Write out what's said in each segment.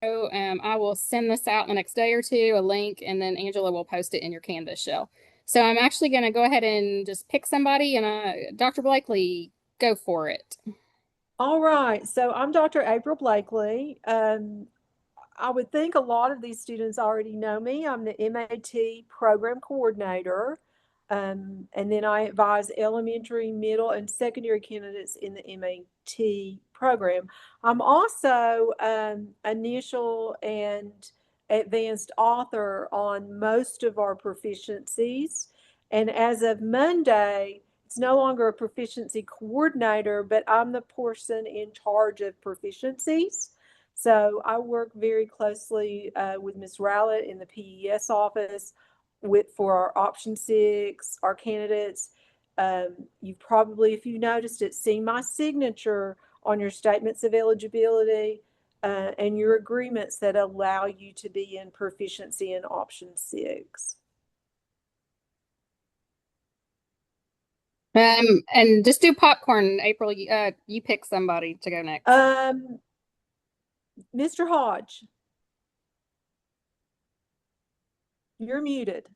So, I will send this out in the next day or two, a link, and then Angela will post it in your Canvas shell. So I'm actually going to go ahead and just pick somebody, and Dr. Blakely, go for it. All right, so I'm Dr. April Blakely. I would think a lot of these students already know me. I'm the MAT program coordinator, and then I advise elementary, middle, and secondary candidates in the MAT program. I'm also initial and advanced author on most of our proficiencies. And as of Monday, it's no longer a proficiency coordinator, but I'm the person in charge of proficiencies. So I work very closely with Ms. Rowlett in the PES office for our option six, our candidates. You've probably, if you noticed it, seen my signature on your statements of eligibility and your agreements that allow you to be in proficiency in option six. And just do popcorn, April. You pick somebody to go next. Um, Mr. Hodge, you're muted.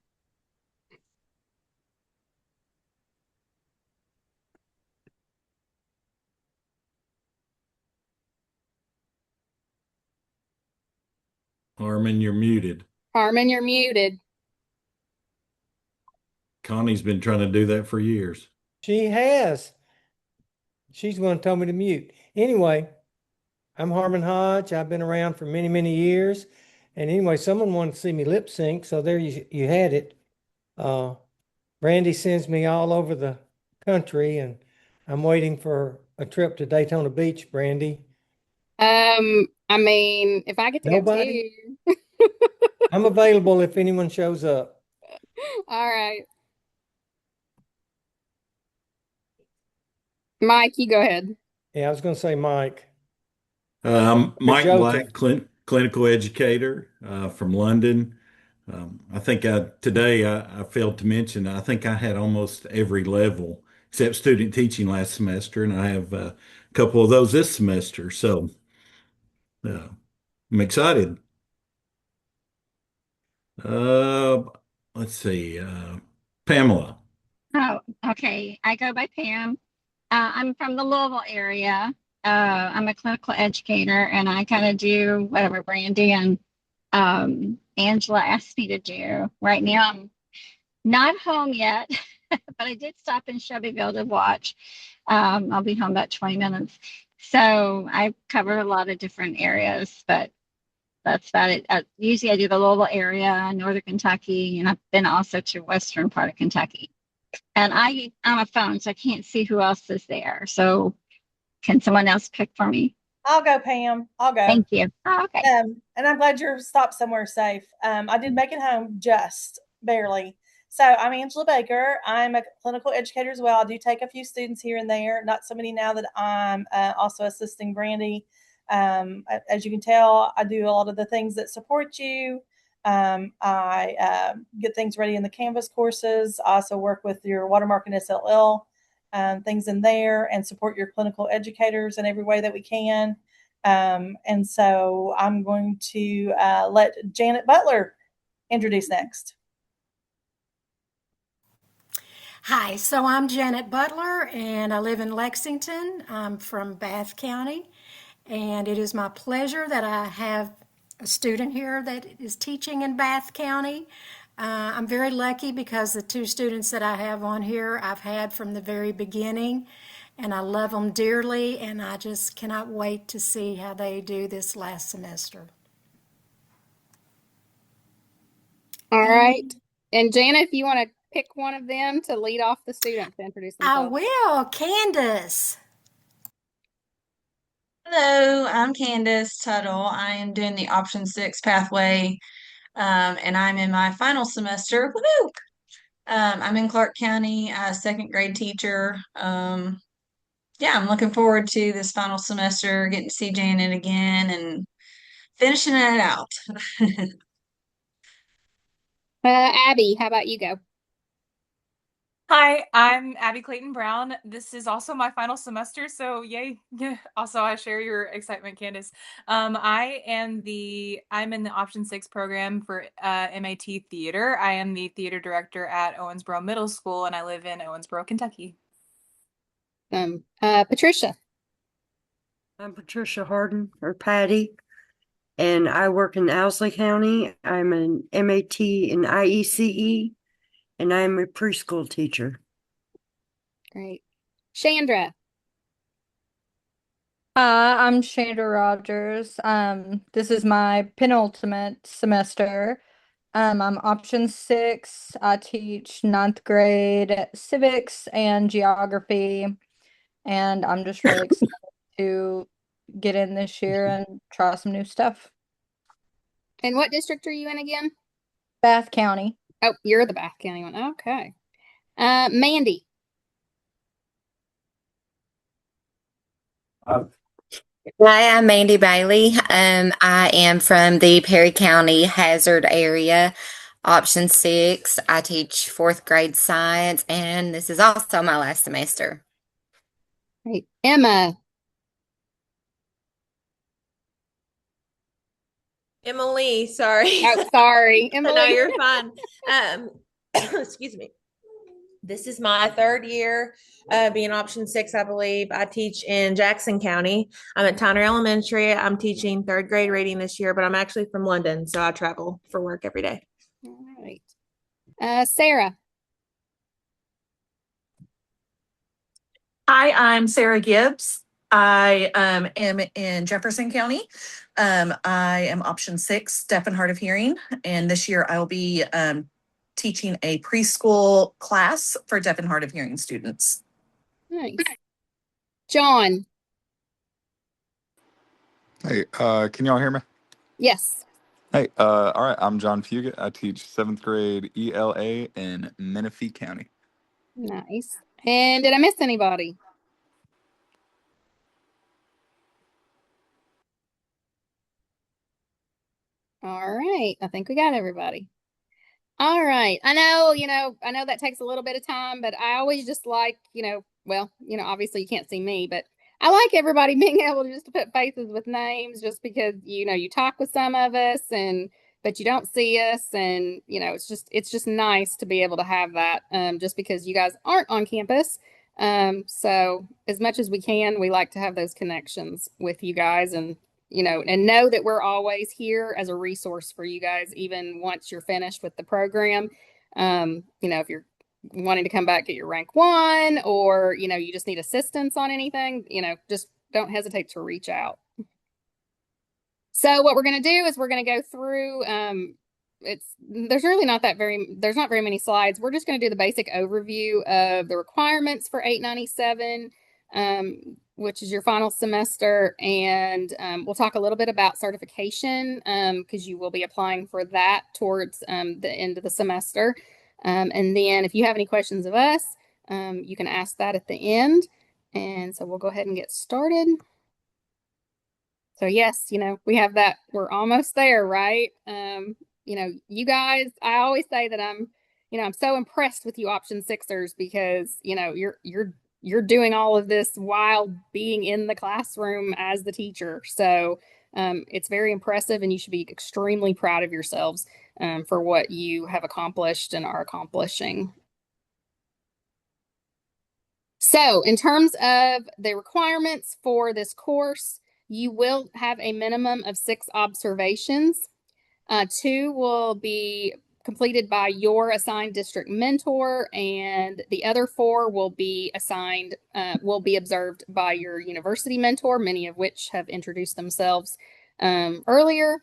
Harmon, you're muted. Harmon, you're muted. Connie's been trying to do that for years. She has. She's the one who told me to mute. Anyway, I'm Harmon Hodge. I've been around for many, many years. And anyway, someone wanted to see me lip sync, so there you had it. Brandy sends me all over the country, and I'm waiting for a trip to Daytona Beach, Brandy. I mean, if I get to go Nobody? too. I'm available if anyone shows up. All right. Mike, you go ahead. Yeah, I was going to say Mike. Mike Joseph. Black, clinical educator from London. I think today I failed to mention, I think I had almost every level except student teaching last semester, and I have a couple of those this semester. So uh, I'm excited. Uh, let's see, Pamela. Oh, okay. I go by Pam. I'm from the Louisville area. I'm a clinical educator, and I kind of do whatever Brandy and Angela asked me to do. Right now, I'm not home yet, but I did stop in Shelbyville to watch. I'll be home about 20 minutes. So I cover a lot of different areas, but that's about it. Usually I do the Louisville area, Northern Kentucky, and I've been also to Western part of Kentucky. And I'm a phone, so I can't see who else is there. So can someone else pick for me? I'll go, Pam. I'll go. Thank you. Oh, okay. And I'm glad you're stopped somewhere safe. I did make it home just barely. So I'm Angela Baker. I'm a clinical educator as well. I do take a few students here and there, not so many now that I'm also assisting Brandy. As you can tell, I do a lot of the things that support you. I get things ready in the Canvas courses. I also work with your Watermark and SLL things in there and support your clinical educators in every way that we can. And so I'm going to let Janet Butler introduce next. Hi, so I'm Janet Butler and I live in Lexington. I'm from Bath County, and it is my pleasure that I have a student here that is teaching in Bath County. I'm very lucky because the two students that I have on here I've had from the very beginning, and I love them dearly, and I just cannot wait to see how they do this last semester. All right. And Jana, if you want to pick one of them to lead off the students to introduce I themselves. will. Candace. Hello, I'm Candace Tuttle. I am doing the option six pathway, and I'm in my final semester. Woohoo! I'm in Clark County, second grade teacher. Yeah, I'm looking forward to this final semester, getting to see Janet again and finishing it out. Abby, how about you go? Hi, I'm Abby Clayton Brown. This is also my final semester, so yay. Yeah. Also, I share your excitement, Candace. I'm in the Option 6 program for MAT Theater. I am the theater director at Owensboro Middle School, and I live in Owensboro, Kentucky. Patricia. I'm Patricia Harden, or Patty, and I work in Owsley County. I'm an MAT and IECE, and I'm a preschool teacher. Great. Chandra. I'm Chandra Rogers. This is my penultimate semester. I'm option 6. I teach ninth grade civics and geography, and I'm just really excited to get in this year and try some new stuff. And what district are you in again? Bath County. Oh, you're the Bath County one. Okay. Mandy. Hi, I'm Mandy Bailey. I am from the Perry County Hazard area, option 6. I teach fourth grade science, and this is also my last semester. Great. Emma. Emily, sorry. Oh, sorry, Emily. No, you're fine. Excuse me. This is my third year being option 6, I believe. I teach in Jackson County. I'm at Tyner Elementary. I'm teaching third grade reading this year, but I'm actually from London, so I travel for work every day. All right. Sarah. Hi, I'm Sarah Gibbs. I am in Jefferson County. I am option 6, deaf and hard of hearing, and this year I will be teaching a preschool class for deaf and hard of hearing students. Nice. John. Hey, can y'all hear me? Yes. Hey, all right, I'm John Fugit. I teach 7th grade ELA in Menifee County. Nice. And did I miss anybody? All right. I think we got everybody. All right. I know that takes a little bit of time, but I always just like, obviously you can't see me, but I like everybody being able to just to put faces with names just because, you talk with some of us but you don't see us. And, it's just nice to be able to have that just because you guys aren't on campus. So as much as we can, we like to have those connections with you guys and know that we're always here as a resource for you guys, even once you're finished with the program. If you're wanting to come back, get your rank 1, or, you just need assistance on anything, just don't hesitate to reach out. So what we're going to do is we're going to go through, there's not very many slides. We're just going to do the basic overview of the requirements for 897, which is your final semester. And we'll talk a little bit about certification because you will be applying for that towards the end of the semester. And then if you have any questions of us, you can ask that at the end. And so we'll go ahead and get started. So yes, we have that. We're almost there, right? You guys, I always say that I'm so impressed with you option 6ers because, you're doing all of this while being in the classroom as the teacher. So it's very impressive and you should be extremely proud of yourselves for what you have accomplished and are accomplishing. So in terms of the requirements for this course, you will have a minimum of 6 observations. 2 will be completed by your assigned district mentor, and the other 4 will be observed by your university mentor, many of which have introduced themselves earlier.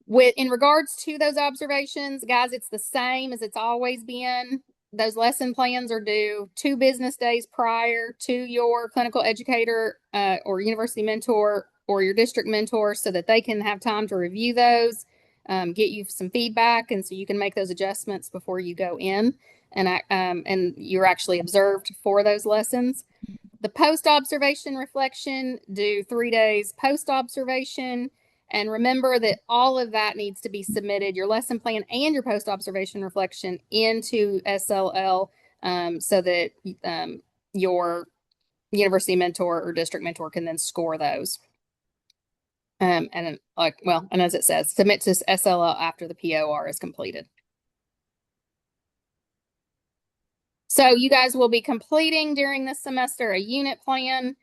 In regards to those observations, guys, it's the same as it's always been. Those lesson plans are due 2 business days prior to your clinical educator or university mentor or your district mentor so that they can have time to review those, get you some feedback, and so you can make those adjustments before you go in and you're actually observed for those lessons. The post-observation reflection, do 3 days post-observation. And remember that all of that needs to be submitted, your lesson plan and your post-observation reflection, into SLL so that your university mentor or district mentor can then score those. And as it says, submit to SLL after the POR is completed. So you guys will be completing during this semester a unit plan.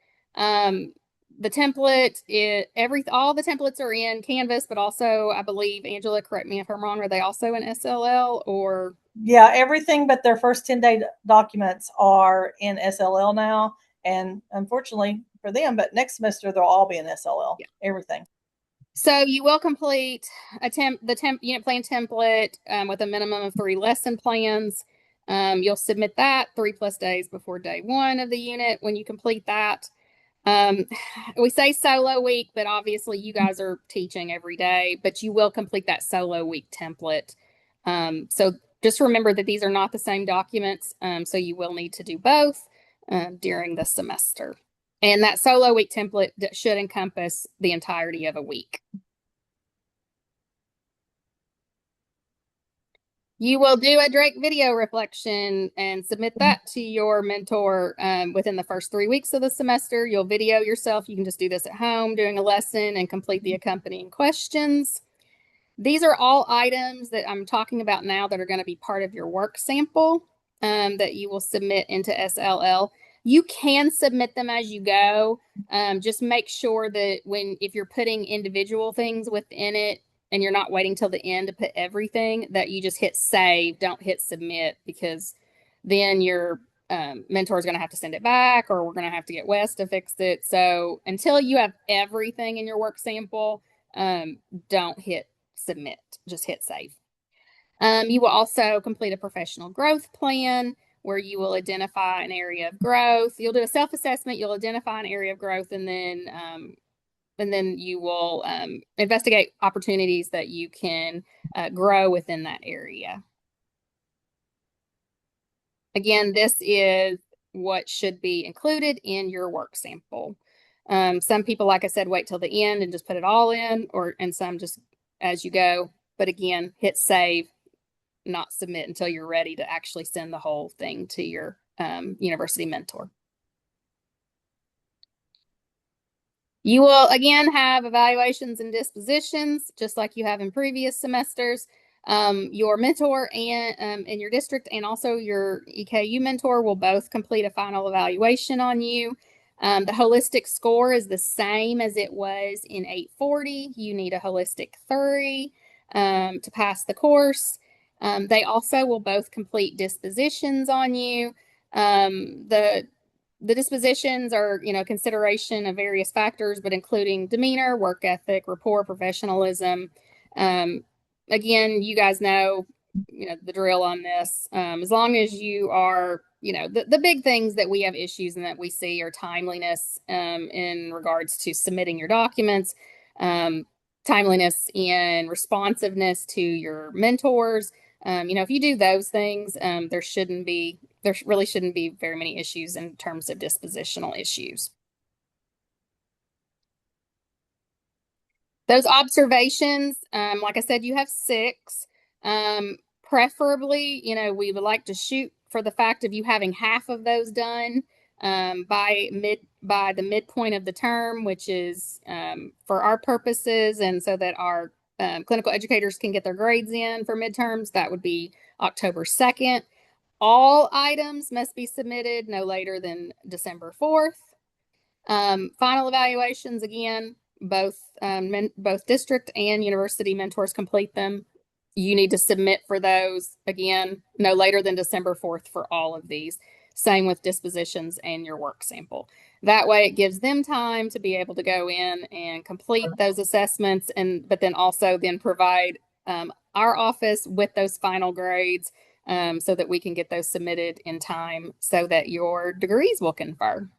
The template, all the templates are in Canvas, but also I believe, Angela, correct me if I'm wrong, are they also in SLL or? Yeah, everything but their first 10-day documents are in SLL now. And unfortunately for them, but next semester they'll all be in SLL, everything. So you will complete the unit plan template with a minimum of 3 lesson plans. You'll submit that 3+ days before day 1 of the unit when you complete that. We say solo week, but obviously you guys are teaching every day, but you will complete that solo week template. So just remember that these are not the same documents. So you will need to do both during the semester. And that solo week template should encompass the entirety of a week. You will do a Drake video reflection and submit that to your mentor within the first 3 weeks of the semester. You'll video yourself. You can just do this at home doing a lesson and complete the accompanying questions. These are all items that I'm talking about now that are going to be part of your work sample that you will submit into SLL. You can submit them as you go. Just make sure that if you're putting individual things within it and you're not waiting till the end to put everything, that you just hit save, don't hit submit, because then your mentor is going to have to send it back, or we're going to have to get Wes to fix it. So until you have everything in your work sample, don't hit submit, just hit save. You will also complete a professional growth plan where you will identify an area of growth. You'll do a self-assessment, you'll identify an area of growth, and then you will investigate opportunities that you can grow within that area. Again, this is what should be included in your work sample. Some people, like I said, wait till the end and just put it all in, and some just as you go. But again, hit save, not submit until you're ready to actually send the whole thing to your university mentor. You will again have evaluations and dispositions, just like you have in previous semesters. Your mentor and in your district and also your EKU mentor will both complete a final evaluation on you. The holistic score is the same as it was in 840. You need a holistic 3 to pass the course. They also will both complete dispositions on you. The dispositions are, consideration of various factors, but including demeanor, work ethic, rapport, professionalism. Again, you guys know, the drill on this. As long as you are, the big things that we have issues and that we see are timeliness in regards to submitting your documents, timeliness and responsiveness to your mentors. If you do those things, there really shouldn't be very many issues in terms of dispositional issues. Those observations, like I said, you have 6. Preferably, we would like to shoot for the fact of you having half of those done by the midpoint of the term, which is for our purposes, and so that our clinical educators can get their grades in for midterms. That would be October 2nd. All items must be submitted no later than December 4th. Final evaluations, again, both district and university mentors complete them. You need to submit for those, again, no later than December 4th for all of these. Same with dispositions and your work sample. That way it gives them time to be able to go in and complete those assessments, but then also provide our office with those final grades so that we can get those submitted in time so that your degrees will confer.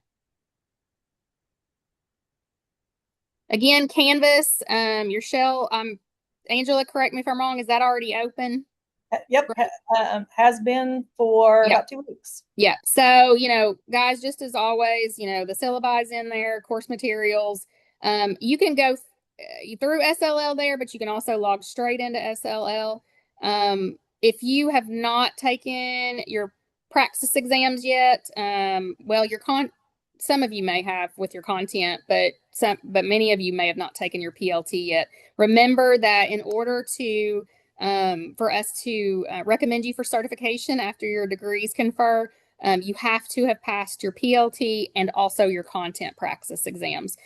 Again, Canvas, your shell, Angela, correct me if I'm wrong, is that already open? Yep, has been for about 2 weeks. Yeah, so, guys, just as always, the syllabi's in there, course materials. You can go through SLL there, but you can also log straight into SLL. If you have not taken your praxis exams yet. Well, some of you may have with your content, but many of you may have not taken your PLT yet. Remember that in order to for us to recommend you for certification after your degrees confer, you have to have passed your PLT and also your content praxis exams.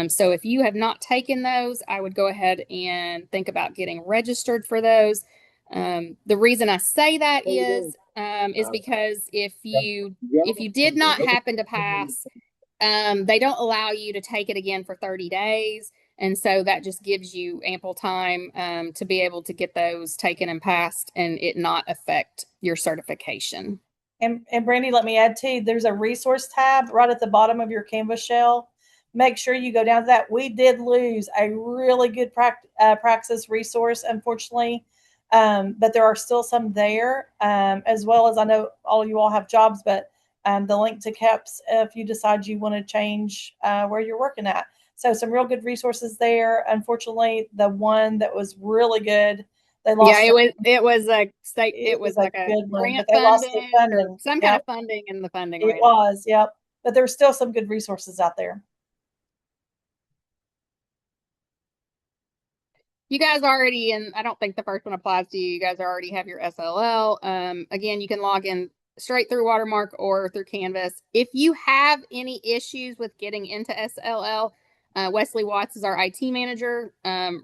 So if you have not taken those, I would go ahead and think about getting registered for those. The reason I say that is because if you did not happen to pass, they don't allow you to take it again for 30 days. And so that just gives you ample time to be able to get those taken and passed and it not affect your certification. And Brandy, let me add too, there's a resource tab right at the bottom of your Canvas shell. Make sure you go down to that. We did lose a really good praxis resource, unfortunately, but there are still some there, as well as I know all of you all have jobs, but the link to KEPS if you decide you want to change where you're working at. So some real good resources there. Unfortunately, the one that was really good, they lost. Yeah, it was a state. It was like a good one, grant but they lost the funding or funding. some kind of funding, and the funding It ran out. was, yep. But there's still some good resources out there. You guys already, and I don't think the first one applies to you. You guys already have your SLL. Again, you can log in straight through Watermark or through Canvas. If you have any issues with getting into SLL, Wesley Watts is our IT manager.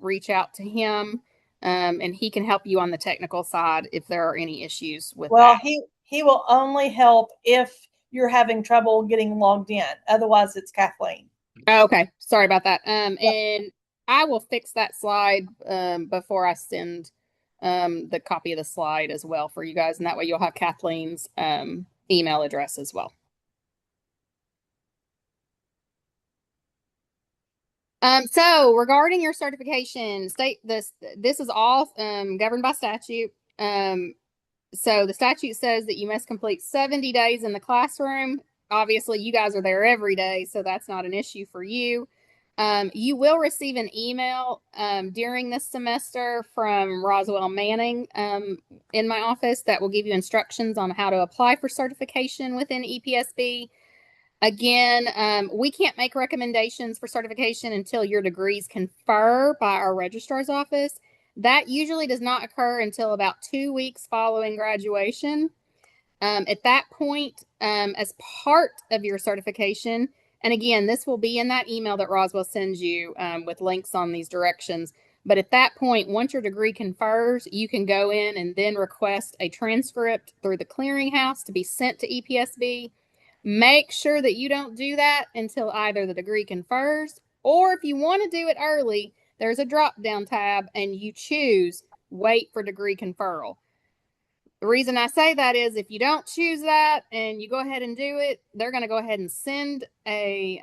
Reach out to him, and he can help you on the technical side if there are any issues with Well, that. he will only help if you're having trouble getting logged in. Otherwise, it's Kathleen. Oh, okay, sorry about that. And I will fix that slide before I send the copy of the slide as well for you guys, and that way you'll have Kathleen's email address as well. So regarding your certification, this is all governed by statute. So the statute says that you must complete 70 days in the classroom. Obviously, you guys are there every day, so that's not an issue for you. You will receive an email during this semester from Roswell Manning in my office that will give you instructions on how to apply for certification within EPSB. Again, we can't make recommendations for certification until your degrees confer by our registrar's office. That usually does not occur until about 2 weeks following graduation. At that point, as part of your certification, and again, this will be in that email that Roswell sends you with links on these directions. But at that point, once your degree confers, you can go in and then request a transcript through the clearinghouse to be sent to EPSB. Make sure that you don't do that until either the degree confers, or if you want to do it early, there's a drop down tab and you choose wait for degree conferral. The reason I say that is if you don't choose that and you go ahead and do it, they're going to go ahead and send a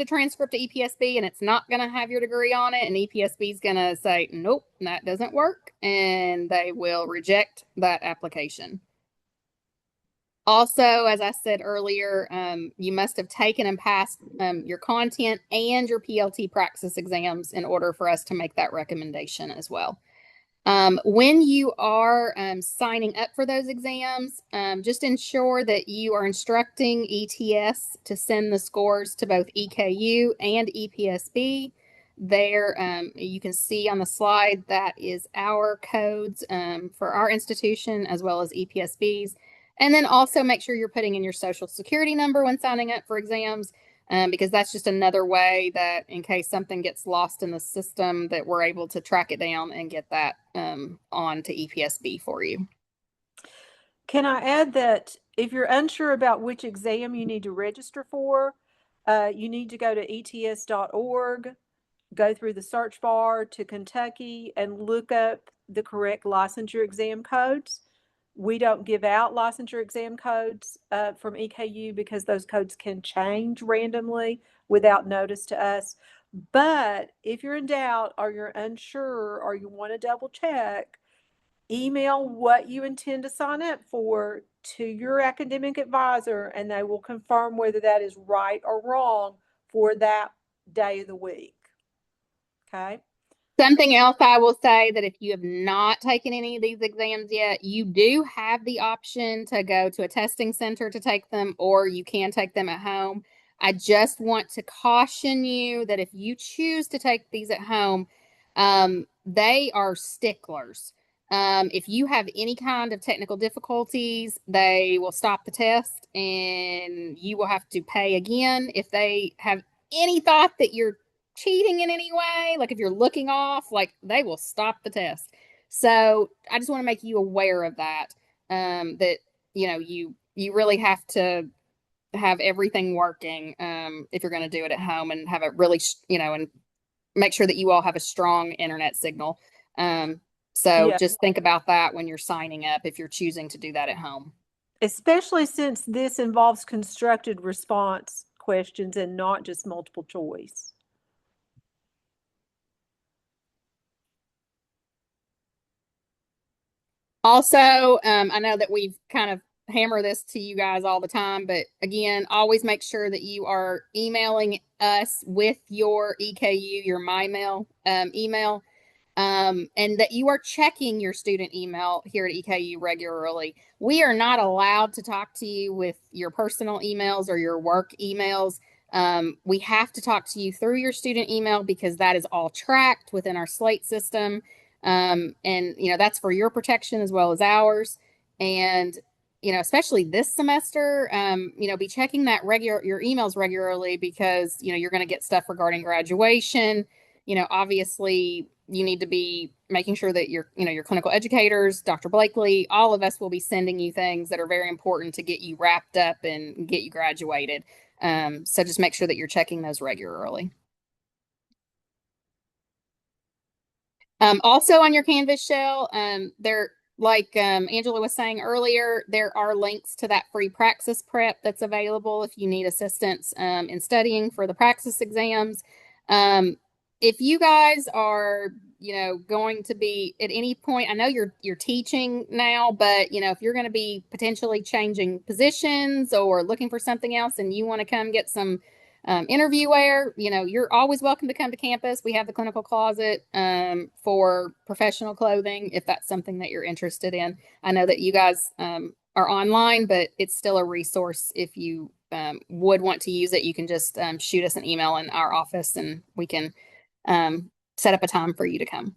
transcript to EPSB, and it's not going to have your degree on it, and EPSB is going to say nope, that doesn't work, and they will reject that application. Also, as I said earlier, you must have taken and passed your content and your PLT praxis exams in order for us to make that recommendation as well. When you are signing up for those exams, just ensure that you are instructing ETS to send the scores to both EKU and EPSB. There, you can see on the slide that is our codes for our institution as well as EPSB's. And then also make sure you're putting in your social security number when signing up for exams. Because that's just another way that in case something gets lost in the system that we're able to track it down and get that on to EPSB for you. Can I add that if you're unsure about which exam you need to register for, you need to go to ets.org, go through the search bar to Kentucky and look up the correct licensure exam codes. We don't give out licensure exam codes from EKU because those codes can change randomly without notice to us. But if you're in doubt or you're unsure or you want to double check, email what you intend to sign up for to your academic advisor, and they will confirm whether that is right or wrong for that day of the week. Okay. Something else I will say that if you have not taken any of these exams yet, you do have the option to go to a testing center to take them, or you can take them at home. I just want to caution you that if you choose to take these at home, they are sticklers. If you have any kind of technical difficulties, they will stop the test and you will have to pay again. If they have any thought that you're cheating in any way, like if you're looking off, like they will stop the test. So I just want to make you aware of that. That you really have to have everything working if you're going to do it at home and have it really and make sure that you all have a strong internet signal. So Yeah. just think about that when you're signing up if you're choosing to do that at home. Especially since this involves constructed response questions and not just multiple choice. Also, I know that we've kind of hammer this to you guys all the time, but again, always make sure that you are emailing us with your EKU, your MyMail email, and that you are checking your student email here at EKU regularly. We are not allowed to talk to you with your personal emails or your work emails. We have to talk to you through your student email because that is all tracked within our Slate system. And that's for your protection as well as ours. And especially this semester, be checking your emails regularly because you're going to get stuff regarding graduation. Obviously you need to be making sure that your clinical educators, Dr. Blakely, all of us will be sending you things that are very important to get you wrapped up and get you graduated. So just make sure that you're checking those regularly. Also on your Canvas shell, like Angela was saying earlier, there are links to that free praxis prep that's available if you need assistance in studying for the praxis exams. If you guys are, going to be at any point, I know you're teaching now, but if you're going to be potentially changing positions or looking for something else and you want to come get some interview wear, you're always welcome to come to campus. We have the clinical closet for professional clothing if that's something that you're interested in. I know that you guys are online, but it's still a resource. If you would want to use it, you can just shoot us an email in our office and we can set up a time for you to come.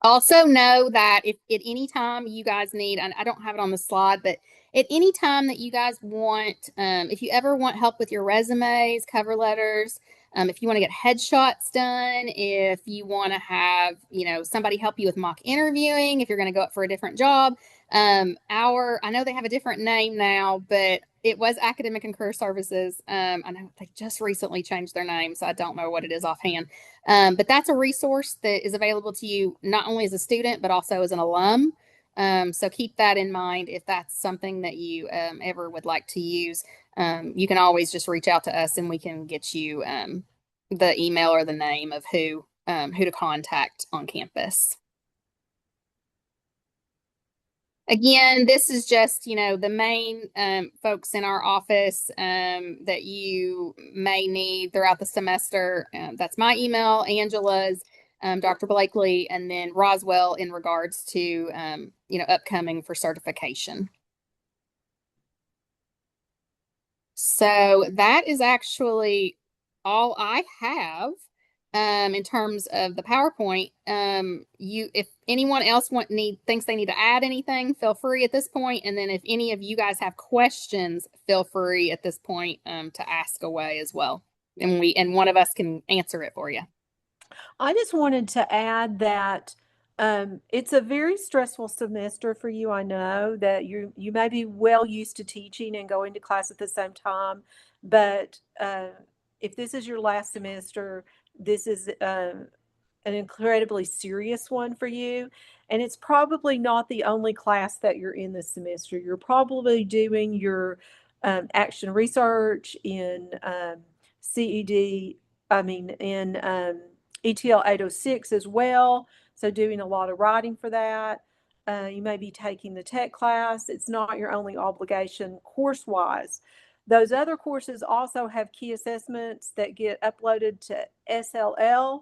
Also know that if at any time you guys need, and I don't have it on the slide, but at any time that you guys want, if you ever want help with your resumes, cover letters, if you want to get headshots done, if you want to have, somebody help you with mock interviewing, if you're going to go up for a different job, I know they have a different name now, but it was Academic and Career Services. I know they just recently changed their name, so I don't know what it is offhand. But that's a resource that is available to you not only as a student, but also as an alum. So keep that in mind if that's something that you ever would like to use. You can always just reach out to us and we can get you the email or the name of who to contact on campus. Again, this is just, the main folks in our office that you may need throughout the semester. That's my email, Angela's, Dr. Blakely, and then Roswell in regards to, upcoming for certification. So that is actually all I have. In terms of the PowerPoint, if anyone else thinks they need to add anything, feel free at this point. And then if any of you guys have questions, feel free at this point to ask away as well. And one of us can answer it for you. I just wanted to add that it's a very stressful semester for you. I know that you may be well used to teaching and going to class at the same time, but if this is your last semester, this is an incredibly serious one for you. And it's probably not the only class that you're in this semester. You're probably doing your action research in CED, in ETL 806 as well. So doing a lot of writing for that. You may be taking the tech class. It's not your only obligation course-wise. Those other courses also have key assessments that get uploaded to SLL.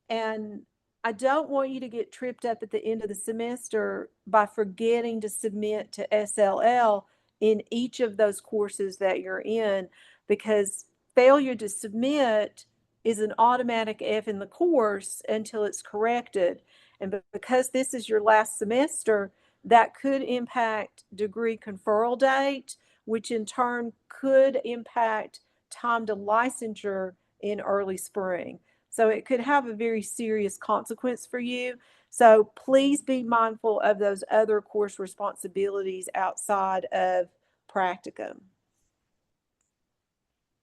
And I don't want you to get tripped up at the end of the semester by forgetting to submit to SLL in each of those courses that you're in, because failure to submit is an automatic F in the course until it's corrected. And because this is your last semester, that could impact degree conferral date, which in turn could impact time to licensure in early spring. So it could have a very serious consequence for you. So please be mindful of those other course responsibilities outside of practicum.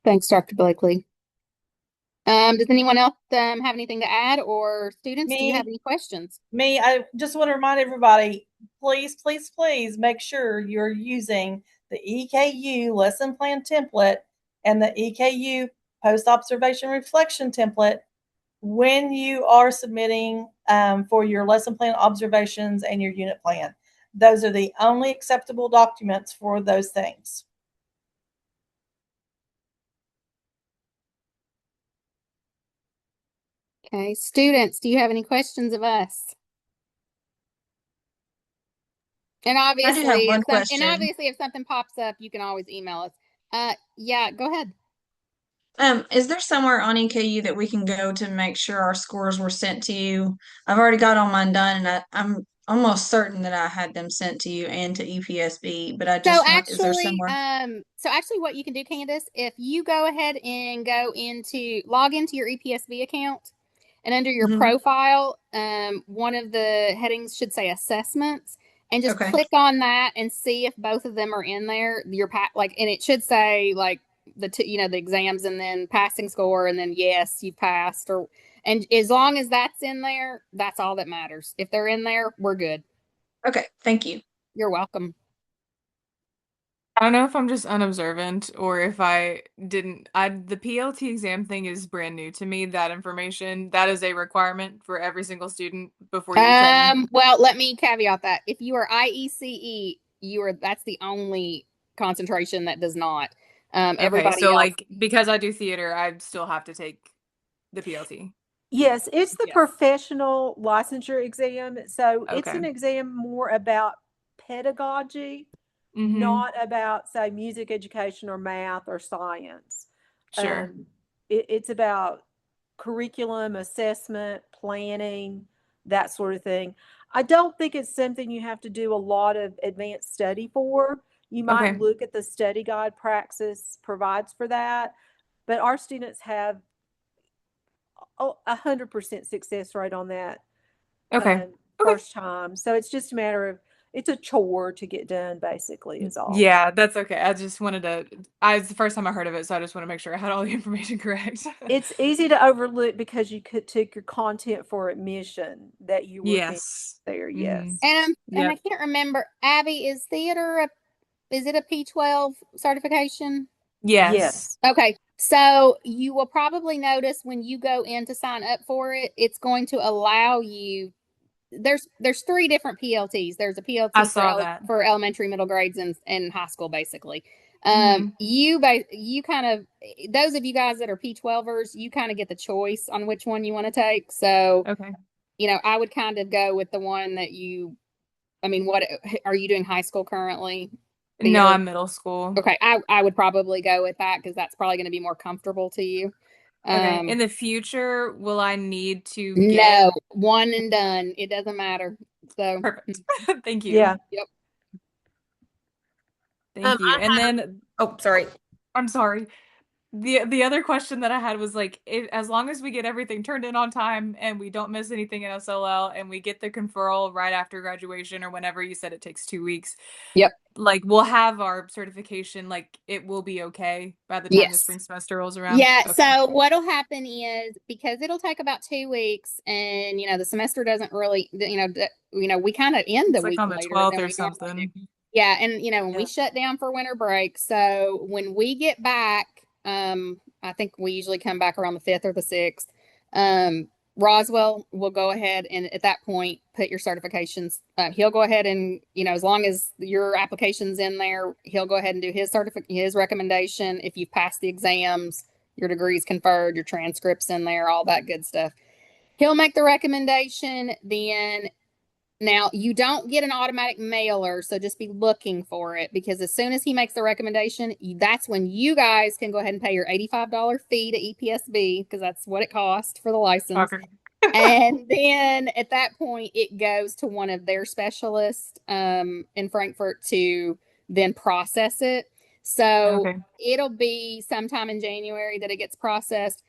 Thanks, Dr. Blakely. Does anyone else have anything to add, or students, do you have any questions? I just want to remind everybody, please, please, please make sure you're using the EKU lesson plan template and the EKU post-observation reflection template when you are submitting for your lesson plan observations and your unit plan. Those are the only acceptable documents for those things. Okay, students, do you have any questions of us? And obviously, I do have one question. If something pops up, you can always email us. Yeah, go ahead. Is there somewhere on EKU that we can go to make sure our scores were sent to you? I've already got all mine done, and I'm almost certain that I had them sent to you and to EPSB, but I just want, is there somewhere? So actually what you can do, Candace, if you go ahead and log into your EPSB account, and under your profile, one of the headings should say assessments, and just click on that and see if both of them are in there. And it should say like the exams, and then passing score, and then yes, you passed, and as long as that's in there, that's all that matters. If they're in there, we're good. Okay, thank you. You're welcome. I don't know if I'm just unobservant or if I didn't. The PLT exam thing is brand new to me. That information, that is a requirement for every single student before you can. Well, let me caveat that. If you are IECE, that's the only concentration that does not. Okay, Everybody so else. because I do theater, I still have to take the PLT. Yes, it's the professional licensure exam. So it's Okay. an exam more about pedagogy, not about, say, music education or math or science. Sure. It's about curriculum, assessment, planning, that sort of thing. I don't think it's something you have to do a lot of advanced study for. You might look at the study guide Praxis provides for that, but our students have 100% success rate on that first time. So it's just a matter of, it's a chore to get done, basically, is all. Yeah, that's okay. I just wanted to, it's the first time I heard of it, so I just want to make sure I had all the information correct. It's easy to overlook because you took your content for admission that you were there. Yes. And I can't remember, Abby, is theater is it a P12 certification? Yes. Okay. So you will probably notice when you go in to sign up for it, it's going to allow you. There's 3 different PLTs. There's a PLT for elementary, middle grades, and high school, basically. You kind of, those of you guys that are P12ers, you kind of get the choice on which one you want to take. So, I would kind of go with the one that what are you doing high school currently? Theater? No, I'm middle school. Okay, I would probably go with that because that's probably going to be more comfortable to you. Okay. In the future, will I need to get? No, one and done. It doesn't matter. So perfect. Thank you. Yeah. Yep. Thank you. And then, sorry. I'm sorry. The other question that I had was as long as we get everything turned in on time and we don't miss anything in SLL and we get the conferral right after graduation or whenever you said it takes 2 weeks. Yep. We'll have our certification, it will be okay by the time the spring semester rolls around. Yeah. Okay. So what'll happen is, because it'll take about 2 weeks, and the semester doesn't really, we kind of end the week on the later 12th than or we something. Yeah, and when we shut down for winter break, so when we get back, I think we usually come back around the 5th or the 6th. Roswell will go ahead and at that point put your certifications. He'll go ahead and, as long as your application's in there, he'll go ahead and do his recommendation. If you've passed the exams, your degree's conferred, your transcript's in there, all that good stuff. He'll make the recommendation. Then now you don't get an automatic mailer, so just be looking for it, because as soon as he makes the recommendation, that's when you guys can go ahead and pay your $85 fee to EPSB, because that's what it costs for the license. Okay. And then at that point, it goes to one of their specialists in Frankfurt to then process it. So it'll be sometime in January that it gets processed.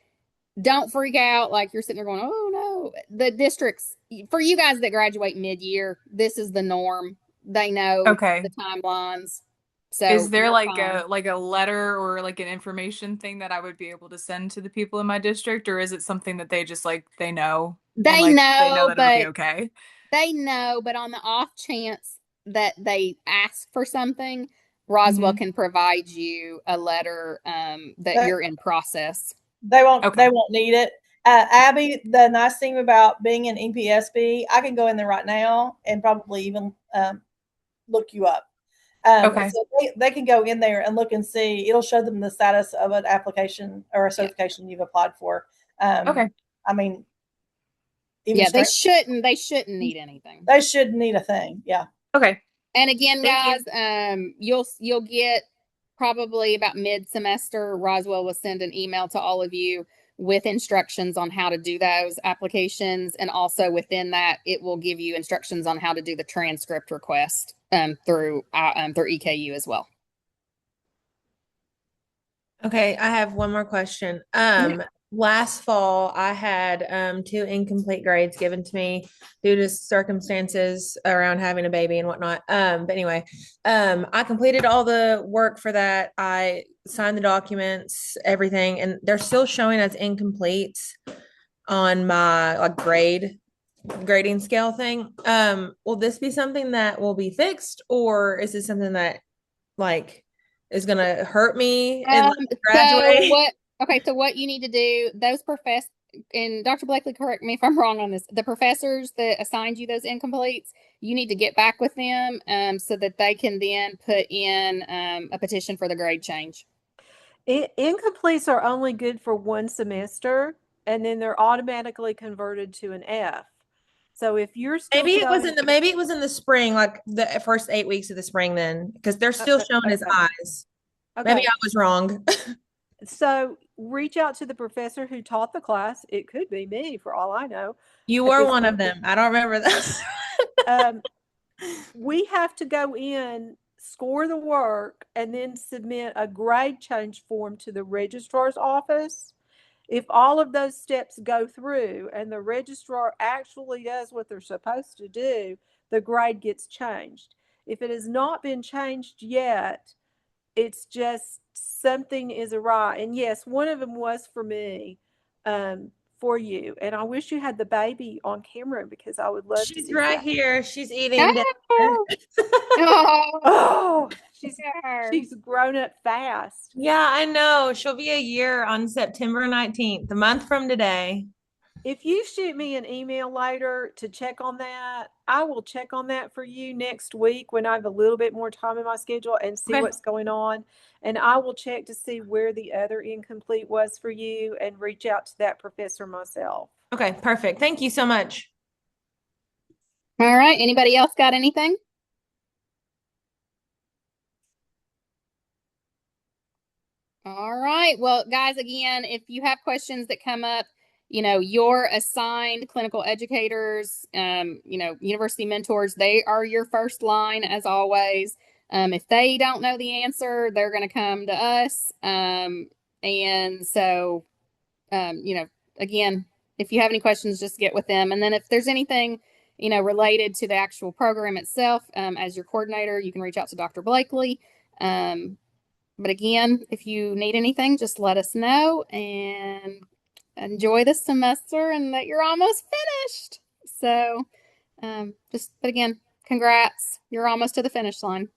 Don't freak out like you're sitting there going, oh no. The districts, for you guys that graduate mid-year, this is the norm. They know the timelines. So is there you're like fine. a letter or like an information thing that I would be able to send to the people in my district, or is it something that they just they know? They and, know, they know that it'll be but okay. They know, but on the off chance that they ask for something, Roswell can provide you a letter that you're in process. They won't need it. Abby, the nice thing about being in EPSB, I can go in there right now and probably even look you up. So they can go in there and look and see. It'll show them the status of an application or a certification you've applied for. I mean, they shouldn't need anything. They shouldn't need a thing. Yeah. Okay. And again, guys, you'll get probably about mid-semester, Roswell will send an email to all of you with instructions on how to do those applications. And also within that, it will give you instructions on how to do the transcript request through EKU as well. Okay, I have one more question. Last fall, I had 2 incomplete grades given to me due to circumstances around having a baby and whatnot. But anyway, I completed all the work for that. I signed the documents, everything, and they're still showing as incomplete on my grading scale thing. Will this be something that will be fixed, or is this something that is going to hurt me and graduate? So what you need to do, those professors, and Dr. Blakely, correct me if I'm wrong on this, the professors that assigned you those incompletes, you need to get back with them so that they can then put in a petition for the grade change. Incompletes are only good for one semester, and then they're automatically converted to an F. So if you're still maybe it was in the spring, like the first 8 weeks of the spring, then, because they're still showing as I's. Maybe I was wrong. So reach out to the professor who taught the class. It could be me, for all I know. You were one of them. I don't remember that. We have to go in, score the work, and then submit a grade change form to the registrar's office. If all of those steps go through and the registrar actually does what they're supposed to do, the grade gets changed. If it has not been changed yet, it's just something is awry. And yes, one of them was for me, for you. And I wish you had the baby on camera, because I would love to see. She's right here. She's eating. She's grown up fast. Yeah, I know. She'll be a year on September 19th, a month from today. If you shoot me an email later to check on that, I will check on that for you next week when I have a little bit more time in my schedule and see what's going on. And I will check to see where the other incomplete was for you and reach out to that professor myself. Okay, perfect. Thank you so much. All right. Anybody else got anything? All right. Well, guys, again, if you have questions that come up, your assigned clinical educators, university mentors, they are your first line as always. If they don't know the answer, they're going to come to us. And so, again, if you have any questions, just get with them. And then if there's anything, related to the actual program itself, as your coordinator, you can reach out to Dr. Blakely. But again, if you need anything, just let us know, and enjoy the semester and that you're almost finished. So but again, congrats. You're almost to the finish line.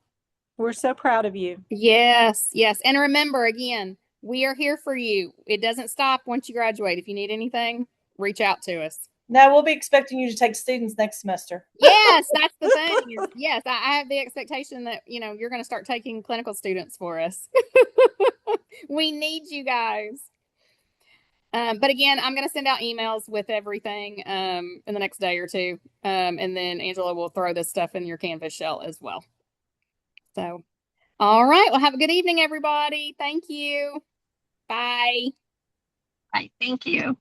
We're so proud of you. Yes. And remember, again, we are here for you. It doesn't stop once you graduate. If you need anything, reach out to us. No, we'll be expecting you to take students next semester. Yes, that's the thing. Yes, I have the expectation that, you're going to start taking clinical students for us. We need you guys. But again, I'm going to send out emails with everything in the next day or two. And then Angela will throw this stuff in your Canvas shell as well. So, all right. Well, have a good evening, everybody. Thank you. Bye. Bye. Thank you.